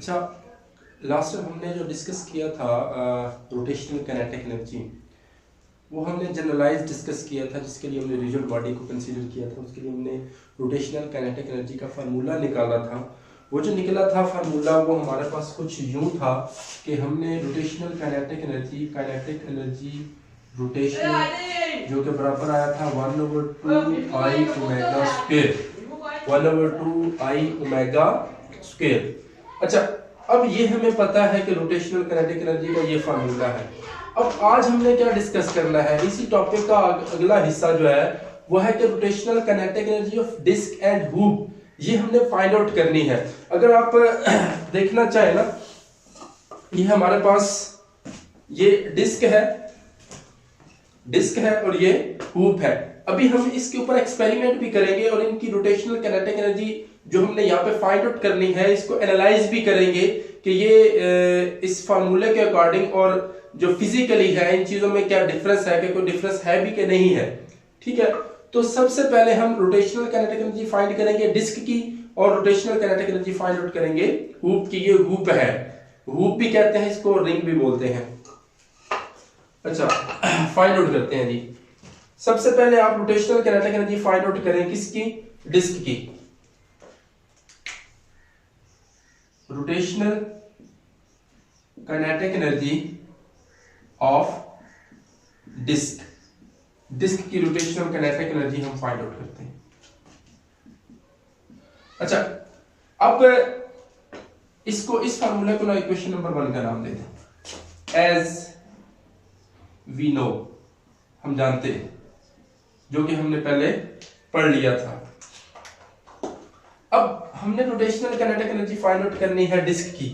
अच्छा, last time हमने जो डिस्कस किया था रोटेशनल काइनेटिक एनर्जी, वो हमने जनरलाइज डिस्कस किया था, जिसके लिए हमने रिजिड बॉडी को कंसीडर किया था। उसके लिए हमने रोटेशनल काइनेटिक एनर्जी का फार्मूला निकाला था। वो जो निकला था फार्मूला, वो हमारे पास कुछ यूं था कि हमने रोटेशनल काइनेटिक एनर्जी रोटेशनल जो कि बराबर आया था 1/2 ओमेगा स्क्वायर, 1/2 आई ओमेगा स्क्वायर। अच्छा, अब ये हमें पता है कि रोटेशनल काइनेटिक एनर्जी का ये फार्मूला है। अब आज हमने क्या डिस्कस करना है, इसी टॉपिक का अगला हिस्सा जो है वो है कि rotational kinetic energy of disc and hoop, ये हमने फाइंड आउट करनी है। अगर आप देखना चाहें ना, ये हमारे पास ये डिस्क है और ये हूप है। अभी हम इसके ऊपर एक्सपेरिमेंट भी करेंगे और इनकी रोटेशनल काइनेटिक एनर्जी जो हमने यहाँ पे फाइंड आउट करनी है, इसको एनालाइज भी करेंगे कि ये इस फार्मूले के अकॉर्डिंग और जो फिजिकली है इन चीजों में क्या डिफरेंस है, कि कोई डिफरेंस है भी कि नहीं है। ठीक है, तो सबसे पहले हम रोटेशनल काइनेटिक एनर्जी फाइंड करेंगे डिस्क की, और rotational kinetic energy find out करेंगे हूप की। ये हूप है, हूप भी कहते हैं इसको, रिंग भी बोलते हैं। अच्छा, फाइंड आउट करते हैं जी। सबसे पहले आप rotational kinetic energy find out करें किसकी, डिस्क की। Rotational kinetic energy of disc की रोटेशनल काइनेटिक एनर्जी हम फाइंड आउट करते हैं। अच्छा, अब इसको, इस फार्मूले को ना इक्वेशन नंबर 1 का नाम देते हैं। एज वी नो, हम जानते हैं, जो कि हमने पहले पढ़ लिया था। अब हमने rotational kinetic energy find out करनी है डिस्क की,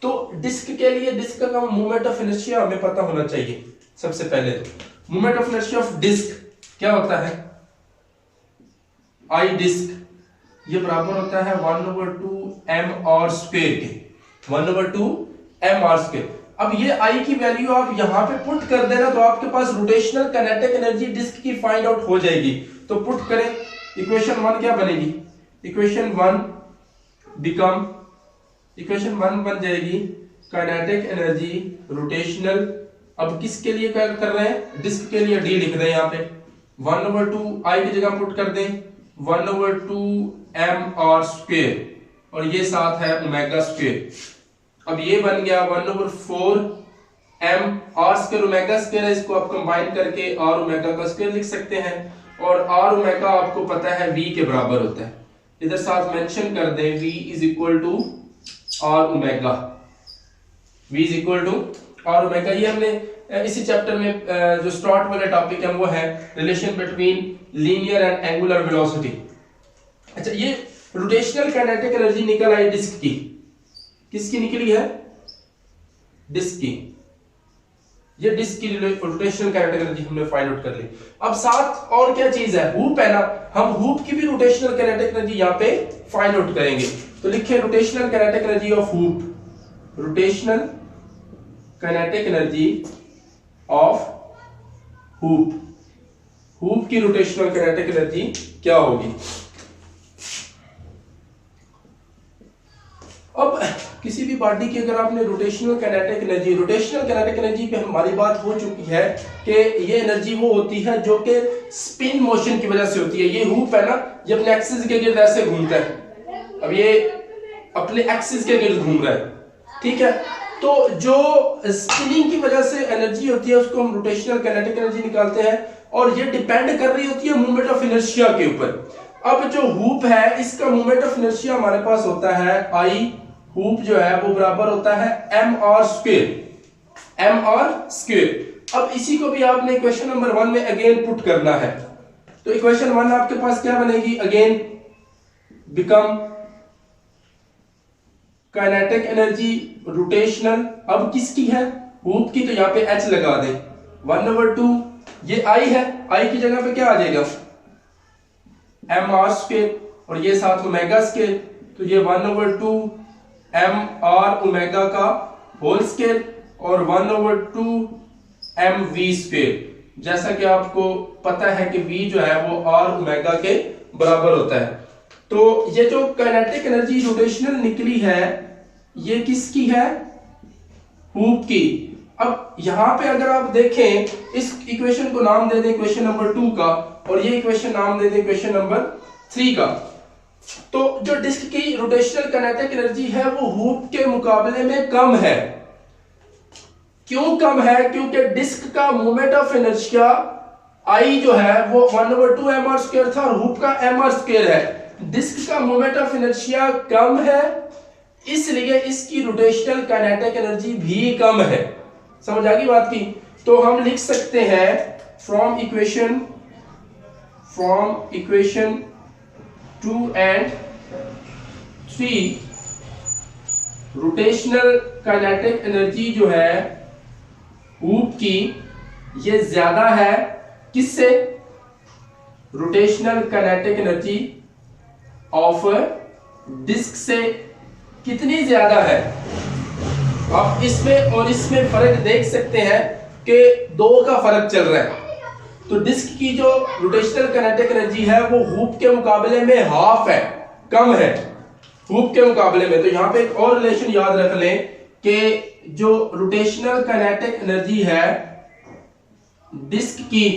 तो डिस्क के लिए डिस्क का मोमेंट ऑफ इनर्शिया हमें पता होना चाहिए। सबसे पहले तो moment of inertia of disc क्या होता है, आई डिस्क, ये बराबर होता है 1/2 mr स्क्वायर के, 1/2 mr स्क्वायर। अब ये आई की वैल्यू आप यहां पे पुट कर देना तो आपके पास रोटेशनल काइनेटिक एनर्जी डिस्क की फाइंड आउट हो जाएगी। तो पुट करें, इक्वेशन 1 क्या बनेगी, इक्वेशन 1 बन जाएगी काइनेटिक एनर्जी रोटेशनल। अब किसके लिए क्या कर रहे हैं, डिस्क के लिए, डी लिख दें यहाँ पे, 1/2 आई की जगह पुट कर दें 1/2 mr स्क्वायर, और ये साथ है ओमेगा स्क्वायर। अब ये बन गया 1/4 mr स्क्वायर ओमेगा स्क्वायर है। इसको आप कंबाइन करके r ओमेगा का स्क्वायर लिख सकते हैं, और r ओमेगा आपको पता है v के बराबर होता है। इधर साथ मेंशन कर दें v is equal to r omega, v is equal to r omega. ये हमने इसी चैप्टर में जो स्टार्ट वाले टॉपिक है वो है relation between linear and angular velocity. अच्छा, ये रोटेशनल काइनेटिक एनर्जी निकल आई डिस्क की, किसकी निकली है, डिस्क की। ये डिस्क की रोटेशनल काइनेटिक एनर्जी हमने फाइंड आउट कर ली। अब साथ और क्या चीज है, हूप है ना, हम हूप की भी रोटेशनल काइनेटिक एनर्जी यहाँ पे फाइंड आउट करेंगे। तो लिखिए rotational kinetic energy of hoop, rotational kinetic energy of hoop, hoop की रोटेशनल काइनेटिक एनर्जी क्या होगी। अब किसी भी बॉडी की अगर आपने रोटेशनल काइनेटिक एनर्जी पे हमारी बात हो चुकी है कि ये एनर्जी वो होती है जो कि स्पिन मोशन की वजह से होती है। ये हूप है ना, ये अपने एक्सिस के गिर्द ऐसे घूमता है। अब ये अपने एक्सिस के गिर्द घूम रहा है, ठीक है। तो जो स्पिनिंग की वजह से एनर्जी होती है उसको हम रोटेशनल काइनेटिक एनर्जी निकालते हैं, और ये डिपेंड कर रही होती है मूवमेंट ऑफ इनर्शिया के ऊपर। अब जो हूप है इसका मूवमेंट ऑफ इनर्शिया हमारे पास होता है आई, हूप जो है वो बराबर होता है mr स्क्वायर। अब इसी को भी आपने इक्वेशन नंबर 1 में अगेन पुट करना है। तो इक्वेशन 1 आपके पास क्या बनेगी, again become kinetic energy rotational, अब किसकी है, हूप की, तो यहाँ पे h लगा दें 1/2, ये I है, I की जगह पे क्या आ जाएगा mr स्क्वायर, और ये साथ ओमेगा स्क्वायर, तो ये 1/2 mr ओमेगा का होल स्क्वायर और 1/2 mv स्क्वायर। जैसा कि आपको पता है कि v जो है वो r ओमेगा के बराबर होता है। तो ये जो काइनेटिक एनर्जी रोटेशनल निकली है ये किसकी है? हुप की। अब यहां पे अगर आप देखें, इस इक्वेशन को नाम दे दें इक्वेशन नंबर 2 का, और ये इक्वेशन नाम दे दें इक्वेशन नंबर 3 का। तो जो डिस्क की रोटेशनल काइनेटिक एनर्जी है वो हुप के मुकाबले में कम है। क्यों कम है? क्योंकि डिस्क का मोमेंट ऑफ इनर्शिया आई जो है वो 1/2 mr² था और हुप का mr² है। डिस्क का मोमेंट ऑफ इनर्शिया कम है, इसलिए इसकी रोटेशनल काइनेटिक एनर्जी भी कम है। समझ आ गई बात की? तो हम लिख सकते हैं from equation 2 and 3 rotational kinetic energy जो है हुप की, ये ज्यादा है किससे? Rotational kinetic energy of disc से। कितनी ज्यादा है? आप इसमें और इसमें फर्क देख सकते हैं कि 2 का फर्क चल रहा है। तो डिस्क की जो रोटेशनल काइनेटिक एनर्जी है वो हुप के मुकाबले में हाफ है, कम है हुप के मुकाबले में। तो यहां पे एक और रिलेशन याद रख लें कि जो रोटेशनल काइनेटिक एनर्जी है डिस्क की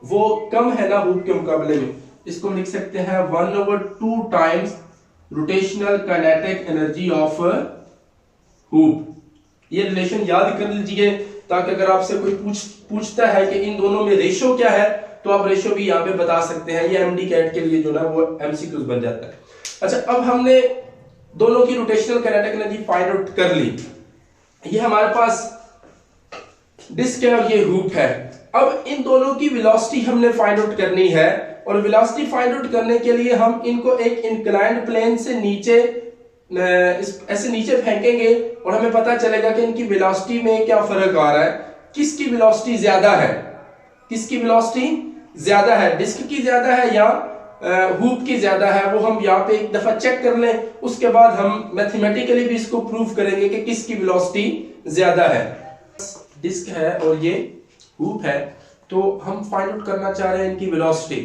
वो कम है ना हुप के मुकाबले में। इसको लिख सकते हैं 1/2 times rotational kinetic energy of hoop. ये रिलेशन याद कर लीजिए, ताकि अगर आपसे कोई पूछता है कि इन दोनों में रेशो क्या है, तो आप रेशो भी यहाँ पे बता सकते हैं। ये एमडी कैट के लिए जो ना वो एमसीक्यूज बन जाता है। अच्छा, अब हमने दोनों की rotational kinetic energy find out कर ली। ये हमारे पास डिस्क है और ये हुप है। अब इन दोनों की वेलोसिटी हमने फाइंड आउट करनी है, और वेलोसिटी फाइंड आउट करने के लिए हम इनको एक इंक्लाइंड प्लेन से नीचे ऐसे नीचे फेंकेंगे और हमें पता चलेगा कि इनकी वेलोसिटी में क्या फर्क आ रहा है। किसकी वेलोसिटी ज्यादा है? किसकी वेलोसिटी ज्यादा है? डिस्क की ज्यादा है या हुप की ज्यादा है? वो हम यहाँ पे एक दफा चेक कर लें, उसके बाद हम मैथमेटिकली भी इसको प्रूव करेंगे कि किसकी वेलोसिटी ज्यादा है। डिस्क है और ये हुप है, तो हम फाइंड आउट करना चाह रहे हैं इनकी वेलोसिटी।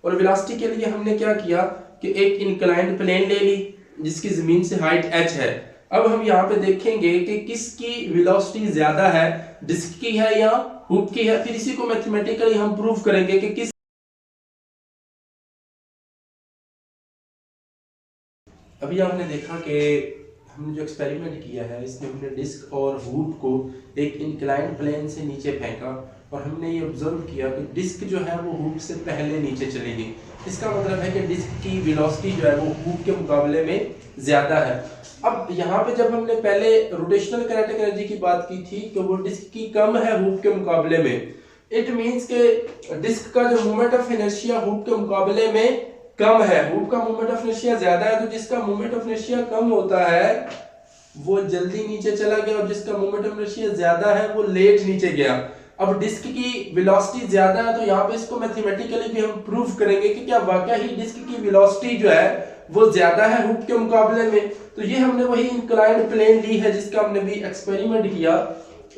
और वेलोसिटी के लिए हमने क्या किया कि एक इंक्लाइंड प्लेन ले ली जिसकी जमीन से हाइट h है। अब हम यहाँ पे देखेंगे कि किसकी वेलोसिटी ज्यादा है, डिस्क की है या हुप की है। फिर इसी को मैथमेटिकली हम प्रूव करेंगे कि किस। अभी हमने देखा कि हमने जो एक्सपेरिमेंट किया है इसमें हमने डिस्क और हुप को एक इंक्लाइंड प्लेन से नीचे फेंका, और हमने ये ऑब्जर्व किया कि डिस्क जो है वो हुप से पहले नीचे चली गई। इसका मतलब है कि डिस्क की वेलोसिटी जो है वो हुप के मुकाबले में ज्यादा है। अब यहाँ पे जब हमने पहले रोटेशनल काइनेटिक एनर्जी की बात की थी कि वो डिस्क की कम है हुप के मुकाबले में, इट मींस के डिस्क का जो मोमेंट ऑफ इनर्शिया हुप के मुकाबले में कम है। हुप का मोमेंट ऑफ इनर्शिया ज्यादा है, तो जिसका मोमेंट ऑफ इनर्शिया कम होता है वो जल्दी नीचे चला गया, और जिसका मोमेंट ऑफ इनर्शिया ज्यादा है वो लेट नीचे गया। अब डिस्क की वेलोसिटी ज्यादा है, तो यहाँ पे इसको मैथमेटिकली भी हम प्रूव करेंगे कि क्या वाकई ही डिस्क की वेलोसिटी जो है वो ज्यादा है हुप के मुकाबले में। तो ये हमने वही इंक्लाइंड प्लेन ली है जिसका हमने भी एक्सपेरिमेंट किया।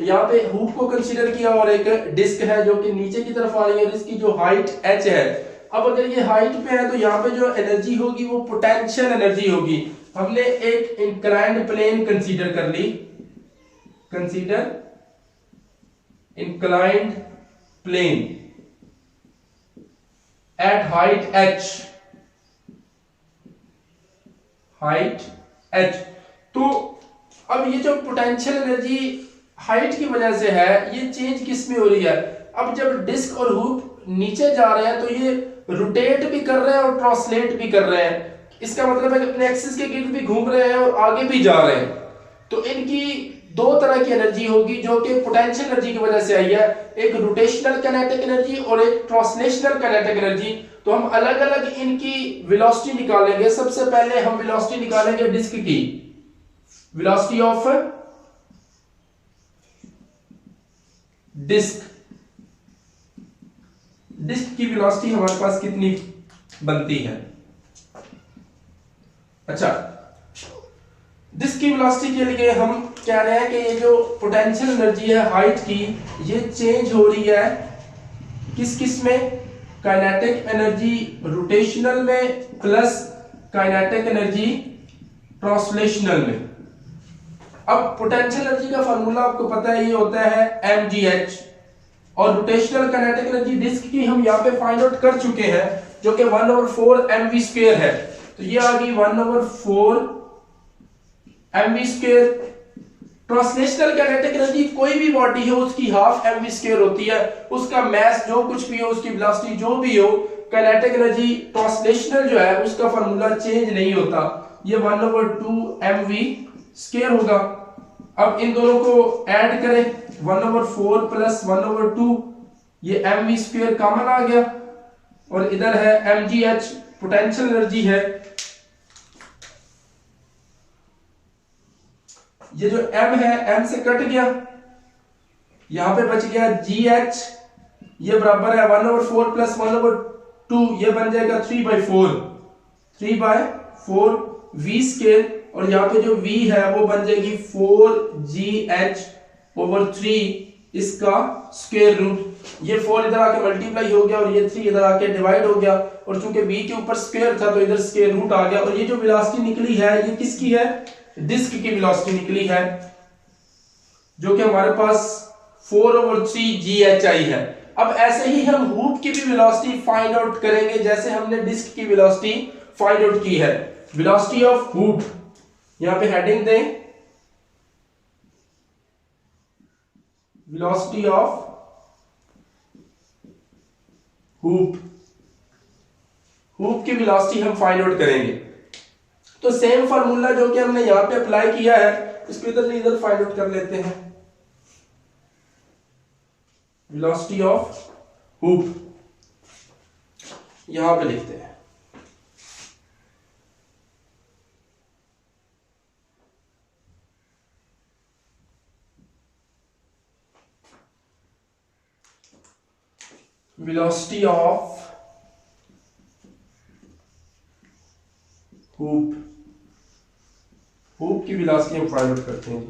यहाँ पे हुप को कंसीडर किया और एक डिस्क है जो कि नीचे की तरफ आ रही है, और इसकी जो हाइट h है। अब अगर ये हाइट पे है तो यहाँ पे जो एनर्जी होगी वो पोटेंशियल एनर्जी होगी। हमने एक इंक्लाइंड प्लेन कंसीडर कर ली, consider inclined plane at height h, height h। तो अब ये जो पोटेंशियल एनर्जी हाइट की वजह से है, ये चेंज किस में हो रही है? अब जब डिस्क और हुप नीचे जा रहे हैं तो ये रोटेट भी कर रहे हैं और ट्रांसलेट भी कर रहे हैं। इसका मतलब है कि अपने एक्सिस के गिर्द भी घूम रहे हैं और आगे भी जा रहे हैं। तो इनकी दो तरह की एनर्जी होगी जो कि पोटेंशियल एनर्जी की वजह से आई है, एक रोटेशनल काइनेटिक एनर्जी और एक ट्रांसलेशनल काइनेटिक एनर्जी। तो हम अलग अलग इनकी वेलोसिटी निकालेंगे। सबसे पहले हम वेलोसिटी निकालेंगे डिस्क की, वेलोसिटी ऑफ डिस्क। डिस्क की वेलोसिटी हमारे पास कितनी बनती है? अच्छा, डिस्क की वेलोसिटी के लिए हम कह रहे हैं कि ये जो पोटेंशियल एनर्जी है हाइट की, ये चेंज हो रही है किस किस में? काइनेटिक एनर्जी रोटेशनल में प्लस काइनेटिक एनर्जी ट्रांसलेशनल में। अब पोटेंशियल एनर्जी का फार्मूला आपको पता है, ये होता है mgh, और रोटेशनल काइनेटिक एनर्जी डिस्क की हम यहाँ पे फाइंड आउट कर चुके हैं, जो कि 1/4 mv² है। तो ये आ गई 1/4 mv²। ट्रांसलेशनल काइनेटिक एनर्जी कोई भी बॉडी है उसकी हाफ mv² होती है, उसका मास जो कुछ भी हो, उसकी वेलोसिटी जो भी हो, काइनेटिक एनर्जी ट्रांसलेशनल जो है उसका फार्मूला चेंज नहीं होता, ये 1/2 mv² होगा। अब इन दोनों को ऐड करें, 1/4 प्लस 1/2, ये mv² कॉमन आ गया, और इधर है mgh पोटेंशियल एनर्जी है। ये जो m है m से कट गया, यहां पे बच गया gh, ये बराबर है 1/4 प्लस 1/2, ये बन जाएगा 3/4 v², और यहाँ पे जो v है वो बन जाएगी 4gh/3, इसका स्क्वायर रूट। ये 4 इधर आके मल्टीप्लाई हो गया और ये 3 इधर आके डिवाइड हो गया, और चूंकि v के ऊपर स्क्वायर था तो इधर स्क्वायर रूट आ गया। और ये जो वेलोसिटी निकली है ये किसकी है? डिस्क की वेलोसिटी निकली है, जो कि हमारे पास 4/3 gh है। अब ऐसे ही हम हूप की भी वेलोसिटी फाइंड आउट करेंगे, जैसे हमने डिस्क की वेलोसिटी फाइंड आउट की है। वेलोसिटी ऑफ हूप, यहां पे हेडिंग दें, वेलोसिटी ऑफ हूप की वेलोसिटी हम फाइंड आउट करेंगे। तो सेम फार्मूला जो कि हमने यहां पे अप्लाई किया है, इसको इधर नहीं इधर फाइंड आउट कर लेते हैं। वेलोसिटी ऑफ हूप यहां पे लिखते हैं, वेलोसिटी ऑफ हूप की वेलोसिटी हम फाइंड आउट करते हैं।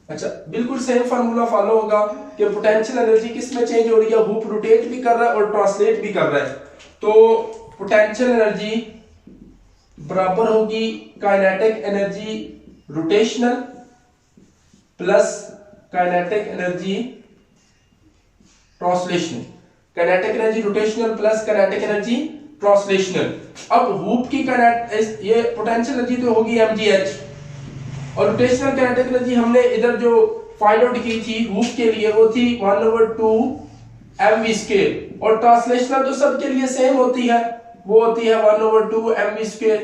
अच्छा, बिल्कुल सेम फार्मूला फॉलो होगा कि पोटेंशियल एनर्जी किस में चेंज हो रही है, हूप रोटेट भी कर रहा है और ट्रांसलेट भी कर रहा है। तो पोटेंशियल एनर्जी बराबर होगी kinetic energy rotational plus kinetic energy translational. Kinetic energy rotational plus kinetic energy translational. अब हूप की ये पोटेंशियल एनर्जी तो होगी mgh, और रोटेशनल काइनेटिक एनर्जी हमने इधर जो फाइंड आउट की थी हूप के लिए वो थी 1/2 mv², और ट्रांसलेशनल तो सबके लिए सेम होती है, वो होती है 1/2 mv²।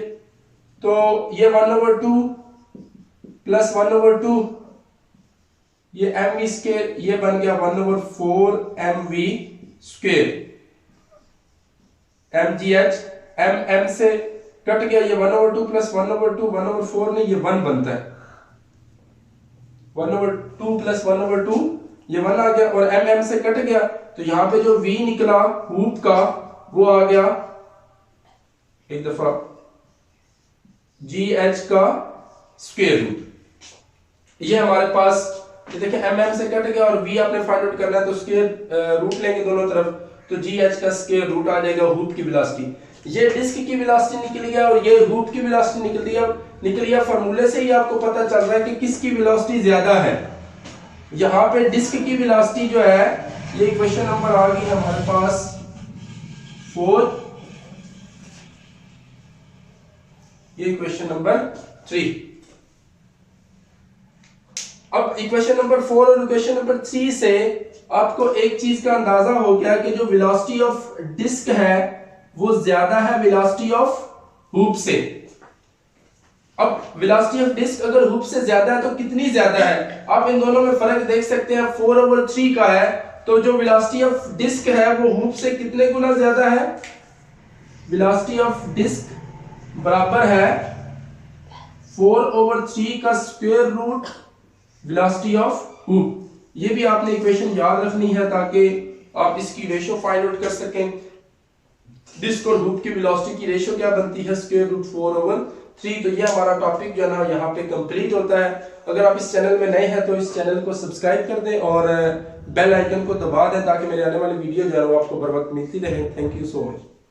तो ये 1/2 प्लस 1/2, ये mv², ये बन गया 1/4 mv²। mgh m से कट गया, ये 1/2 प्लस 1/2, 1/4 नहीं, ये 1 बनता है, 1/2 प्लस 1/2, ये 1 आ गया, और m से कट गया, तो यहां पे जो v निकला हूप का वो आ गया एक दफा gh का स्क्वायर रूट। ये हमारे पास, ये देखिए mm से कट गया और v आपने फाइंड आउट करना है, तो स्क्वायर रूट लेंगे दोनों तरफ, तो gh का स्क्वायर रूट आ जाएगा हूप की वेलोसिटी। ये डिस्क की वेलोसिटी निकल गया और ये हूप की वेलोसिटी निकल गया। फार्मूले से ही आपको पता चल रहा है कि किसकी वेलोसिटी ज्यादा है। यहाँ पे डिस्क की वेलोसिटी जो है, ये इक्वेशन नंबर आ गई हमारे पास 4, ये इक्वेशन नंबर 3। अब इक्वेशन नंबर 4 और इक्वेशन नंबर 3 से आपको एक चीज का अंदाजा हो गया कि जो वेलोसिटी ऑफ डिस्क है वो ज्यादा है वेलोसिटी ऑफ हूप से। अब वेलोसिटी ऑफ डिस्क अगर हूप से ज्यादा है तो कितनी ज्यादा है, आप इन दोनों में फर्क देख सकते हैं। 4/3 का है, तो जो वेलोसिटी ऑफ डिस्क है वो हूप से कितने गुना ज्यादा है? वेलोसिटी ऑफ डिस्क बराबर है 4/3 का square root velocity of hoop. ये भी आपने इक्वेशन याद रखनी है ताकि आप इसकी रेशियो फाइंड आउट कर सकें। डिस्क और हूप की वेलोसिटी की रेशियो क्या बनती है? Square root 4/3। तो ये हमारा टॉपिक जो है ना यहाँ पे कंप्लीट होता है। अगर आप इस चैनल में नए हैं तो इस चैनल को सब्सक्राइब कर दें और बेल आइकन को दबा दें ताकि मेरे आने वाली वीडियो जो है वो आपको बर वक्त मिलती रहे। Thank you so much.